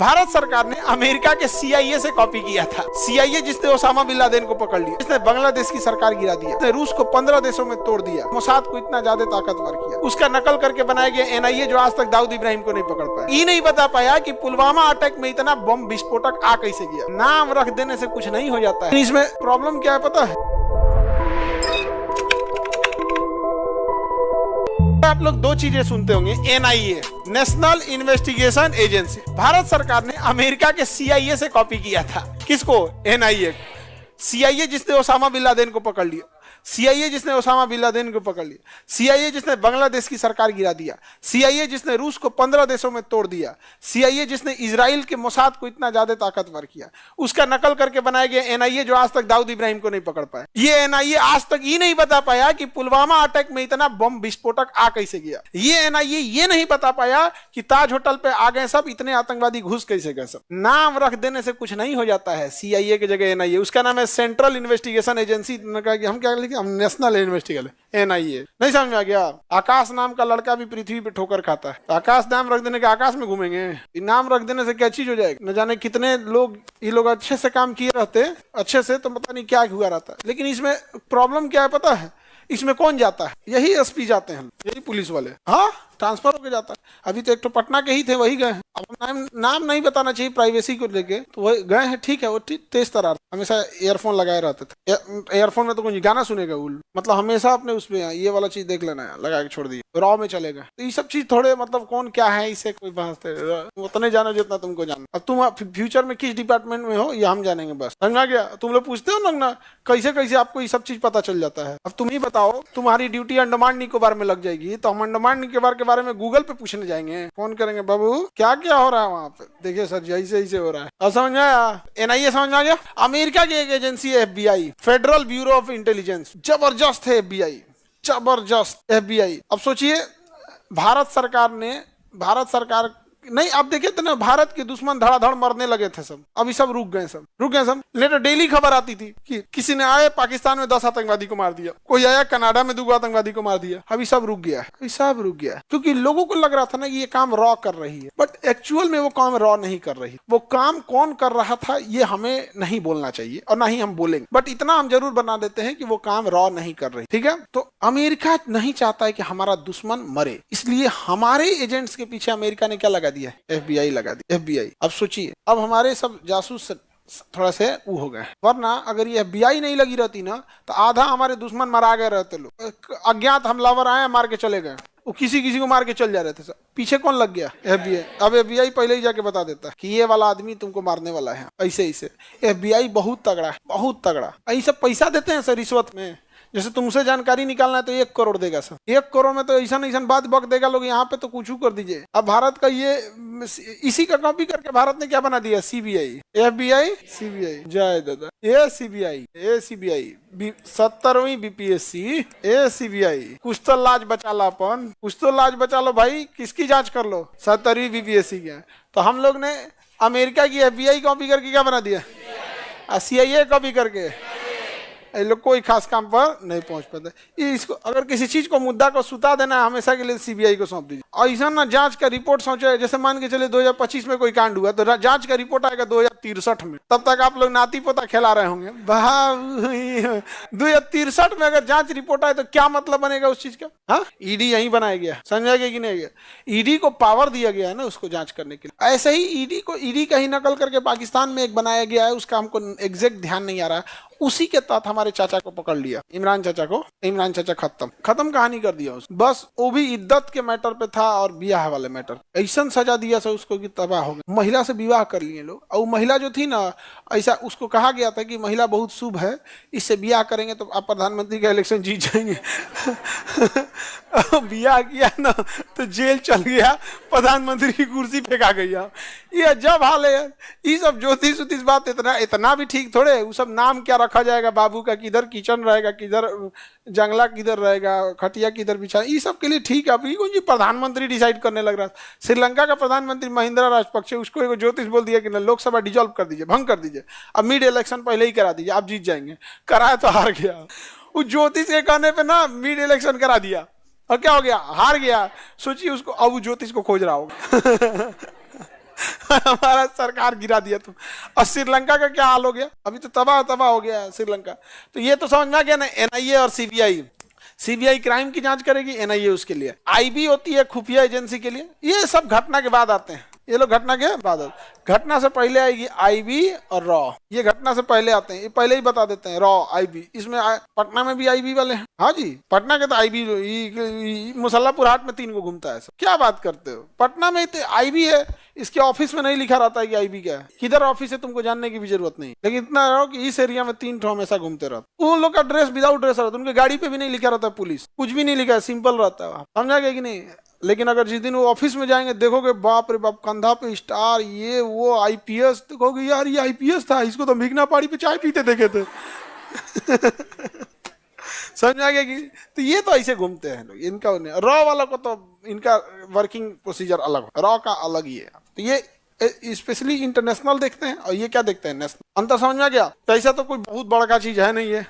भारत सरकार ने अमेरिका के CIA से कॉपी किया था। CIA जिसने ओसामा बिन लादेन को पकड़ लिया, जिसने बांग्लादेश की सरकार गिरा दिया, जिसने रूस को 15 देशों में तोड़ दिया, मोसाद को इतना ज्यादा ताकतवर किया, उसका नकल करके बनाया गया NIA जो आज तक दाऊद इब्राहिम को नहीं पकड़ पाया। ये नहीं बता पाया कि पुलवामा अटैक में इतना बम विस्फोटक आ कैसे गया। नाम रख देने से कुछ नहीं हो जाता है। इसमें प्रॉब्लम क्या है पता है? आप लोग दो चीजें सुनते होंगे, NIA national investigation agency. Bharat सरकार ने अमेरिका के CIA से कॉपी किया था। किसको? NIA। CIA जिसने ओसामा बिन लादेन को पकड़ लिया, CIA जिसने ओसामा बिन लादेन को पकड़ लिया, CIA जिसने बांग्लादेश की सरकार गिरा दिया, CIA जिसने रूस को 15 देशों में तोड़ दिया, CIA जिसने इजराइल के मोसाद को इतना ज्यादा ताकतवर किया, उसका नकल करके बनाया गया NIA जो आज तक दाऊद इब्राहिम को नहीं पकड़ पाया। ये NIA आज तक ये नहीं बता पाया कि पुलवामा अटैक में इतना बम विस्फोटक आ कैसे गया। ये NIA ये नहीं बता पाया कि ताज होटल पे आ गए सब, इतने आतंकवादी घुस कैसे गए सब। नाम रख देने से कुछ नहीं हो जाता है। CIA की जगह NIA, उसका नाम है सेंट्रल इन्वेस्टिगेशन एजेंसी। हम क्या लिखे? हम नेशनल इन्वेस्टिगेशन NIA। नहीं समझ में आ गया? आकाश नाम का लड़का भी पृथ्वी पे ठोकर खाता है। आकाश नाम रख देने के आकाश में घूमेंगे? नाम रख देने से क्या चीज हो जाएगी? न जाने कितने लोग, ये लोग अच्छे से काम किए रहते, अच्छे से, तो पता नहीं क्या हुआ रहता है। लेकिन इसमें प्रॉब्लम क्या है पता है? इसमें कौन जाता है? यही SP जाते हैं, यही पुलिस वाले। हाँ, ट्रांसफर होके जाता है। अभी तो एक तो पटना के ही थे, वही गए हैं। अब नाम नहीं बताना चाहिए प्राइवेसी को लेके, तो वही गए हैं। ठीक है, वो तेज तरार, हमेशा ईयरफोन लगाए रहते थे। ईयरफोन में तो कोई गाना सुनेगा उल, मतलब हमेशा अपने उसमें ये वाला चीज देख लेना है, लगा के छोड़ दिए, रॉ में चलेगा। तो ये सब चीज थोड़े, मतलब कौन क्या है इसे कोई बहसते, उतने जानो जितना तुमको जानो। अब तुम फ्यूचर में किस डिपार्टमेंट में हो ये हम जानेंगे बस। समझ आ गया? तुम लोग पूछते हो लोग ना कैसे कैसे आपको ये सब चीज पता चल जाता है। अब तुम ही बताओ, तुम्हारी ड्यूटी अंडमान निकोबार में लग जाएगी, तो हम अंडमान निकोबार के बारे में गूगल पे पूछने जाएंगे, फोन करेंगे, बाबू क्या क्या हो रहा है वहाँ पे, देखिए सर जी ऐसे ऐसे हो रहा है। अब समझ में आया? NIA समझ में आ गया? अमेरिका की एक एजेंसी है FBI, federal bureau of intelligence. जबरदस्त है FBI, जबरदस्त FBI। अब सोचिए, भारत सरकार नहीं, आप देखे थे ना, भारत के दुश्मन धड़ाधड़ मरने लगे थे सब, अभी सब रुक गए सब। नहीं तो डेली खबर आती थी कि किसी ने आए पाकिस्तान में 10 आतंकवादी को मार दिया, कोई आया कनाडा में 2 आतंकवादी को मार दिया। अभी सब रुक गया, अभी सब रुक गया, क्योंकि लोगों को लग रहा था ना कि ये काम रॉ कर रही है, बट एक्चुअल में वो काम रॉ नहीं कर रही। वो काम कौन कर रहा था ये हमें नहीं बोलना चाहिए और ना ही हम बोलेंगे, बट इतना हम जरूर बना देते हैं कि वो काम रॉ नहीं कर रही। ठीक है? तो अमेरिका नहीं चाहता है कि हमारा दुश्मन मरे, इसलिए हमारे एजेंट्स के पीछे अमेरिका ने क्या लगा दिया? FBI लगा दी, FBI। अब सोचिए, अब हमारे सब जासूस थोड़ा से वो हो गए, वरना अगर ये FBI नहीं लगी रहती ना, तो आधा हमारे दुश्मन मरा गए रहते लोग। अज्ञात हमलावर आए, मार के चले गए, वो किसी को मार के चल जा रहे थे। पीछे कौन लग गया? FBI। अब FBI पहले ही जाके बता देता है कि ये वाला आदमी तुमको मारने वाला है, ऐसे ऐसे। FBI बहुत तगड़ा है, बहुत तगड़ा। ऐसा पैसा देते हैं सर रिश्वत में। जैसे तुमसे जानकारी निकालना है तो 1 करोड़ देगा सर, 1 करोड़ में तो ऐसा बात बक देगा लोग, यहाँ पे तो कुछ कर दीजिए। अब भारत का ये, इसी का कॉपी करके भारत ने क्या बना दिया? CBI, FBI, CBI, जय दादा। ACBI 70वीं BPSC, ACBI। कुछ तो लाज बचा लो अपन, कुछ तो लाज बचा लो भाई। किसकी जांच कर लो? 70वीं BPSC की। तो हम लोग ने अमेरिका की FBI कॉपी करके क्या बना दिया? CIA कॉपी करके ये लोग कोई खास काम पर नहीं पहुंच पाते। इसको अगर किसी चीज को, मुद्दा को सुता देना है, हमेशा के लिए CBI को सौंप दीजिए। ऐसा ना जांच का रिपोर्ट सोचे, जैसे मान के चले 2025 में कोई कांड हुआ तो जांच का रिपोर्ट आएगा 2063 में, तब तक आप लोग नाती पोता खिला रहे होंगे। 2063 में अगर जांच रिपोर्ट आए तो क्या मतलब बनेगा उस चीज का? हाँ, ED यही बनाया गया, समझा गया कि नहीं गया? ED को पावर दिया गया है ना उसको जांच करने के लिए। ऐसे ही ED का ही नकल करके पाकिस्तान में एक बनाया गया है, उसका हमको एग्जैक्ट ध्यान नहीं आ रहा है। उसी के तहत हमारे चाचा को पकड़ लिया, इमरान चाचा खत्म कहानी कर दिया उसको। बस वो भी इद्दत के मैटर पे था और ब्याह वाले मैटर। ऐसा सजा दिया था उसको कि तबाह हो गया। महिला से विवाह कर लिए लोग, और महिला जो थी ना, ऐसा उसको कहा गया था कि महिला बहुत शुभ है, इससे ब्याह करेंगे तो आप प्रधानमंत्री का इलेक्शन जीत जाएंगे। ब्याह किया ना तो जेल चल गया, प्रधानमंत्री की कुर्सी फेंका गया। ये अजब हाल है। ये सब ज्योतिष बात इतना भी ठीक थोड़े। वो सब नाम क्या रखा जाएगा बाबू का, किधर किचन रहेगा, किधर जंगला किधर रहेगा, खटिया किधर बिछा, ये सब के लिए ठीक है। अभी कोई प्रधानमंत्री डिसाइड करने लग रहा है। श्रीलंका का प्रधानमंत्री महिंद्रा राजपक्षे, उसको एक ज्योतिष बोल दिया कि ना लोकसभा डिजॉल्व कर दीजिए, भंग कर दीजिए, अब मिड इलेक्शन पहले ही करा दीजिए, आप जीत जाएंगे। कराया तो हार गया। उस ज्योतिष के कहने पे ना मिड इलेक्शन करा दिया, और क्या हो गया? हार गया। सोचिए उसको, अब वो ज्योतिष को खोज रहा होगा। हमारा सरकार गिरा दिया तुम। और श्रीलंका का क्या हाल हो गया, अभी तो तबाह तबाह हो गया है श्रीलंका। तो ये तो समझ में आ गया ना, एनआईए और सीबीआई। सीबीआई क्राइम की जांच करेगी, एनआईए उसके लिए, आईबी होती है खुफिया एजेंसी के लिए। ये सब घटना के बाद आते हैं, ये लोग घटना के बाद घटना से पहले आएगी आईबी और रॉ, ये घटना से पहले आते हैं, ये पहले ही बता देते हैं रॉ आईबी। इसमें पटना में भी आईबी वाले हैं, हाँ जी, पटना के तो आईबी मुसल्लापुर हाट में 3 को घूमता है सब। क्या बात करते हो, पटना में तो आईबी है, इसके ऑफिस में नहीं लिखा रहता है कि आईबी क्या है, किधर ऑफिस है तुमको जानने की भी जरूरत नहीं, लेकिन इतना रहो कि इस एरिया में 3 हमेशा घूमते रहते। उन लोग का ड्रेस विदाउट ड्रेस रहता है, उनके गाड़ी पे भी नहीं लिखा रहता है पुलिस, कुछ भी नहीं लिखा है, सिंपल रहता है, समझा गया कि नहीं। लेकिन अगर जिस दिन वो ऑफिस में जाएंगे देखोगे बाप रे बाप, कंधा पे स्टार, ये वो आईपीएस, तो कहोगे यार ये आईपीएस था, इसको तो भिगना पहाड़ी पे चाय पीते देखे थे। समझ आ गया कि, तो ये तो ऐसे घूमते हैं लोग, इनका रॉ वाला को तो इनका वर्किंग प्रोसीजर अलग, रॉ का अलग ही है। तो ये स्पेशली इंटरनेशनल देखते हैं और ये क्या देखते हैं, नेशनल। अंतर समझ में आ गया। तो ऐसा तो कोई बहुत बड़ा चीज है नहीं है।